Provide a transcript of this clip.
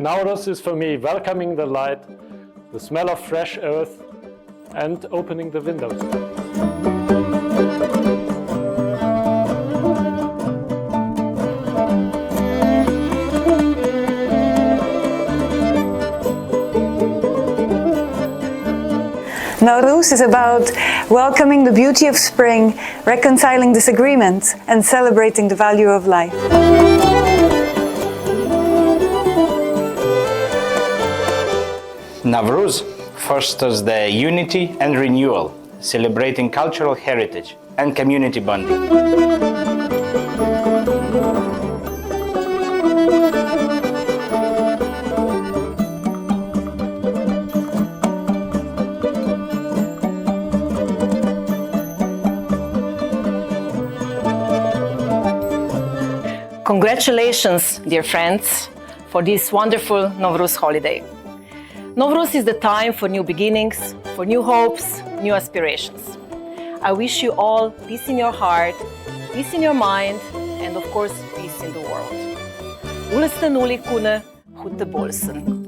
Nauruz is for me welcoming the light, the smell of fresh earth, and opening the windows. Nauryz is about welcoming the beauty of spring, reconciling disagreements, and celebrating the value of life. Nauryz fosters the unity and renewal, celebrating cultural heritage and community bonding. Congratulations, dear friends, for this wonderful Nauryz holiday. Nauryz is the time for new beginnings, for new hopes, new aspirations. I wish you all peace in your heart, peace in your mind, and of course, peace in the world. Ұлыстың күні, құтты болсын.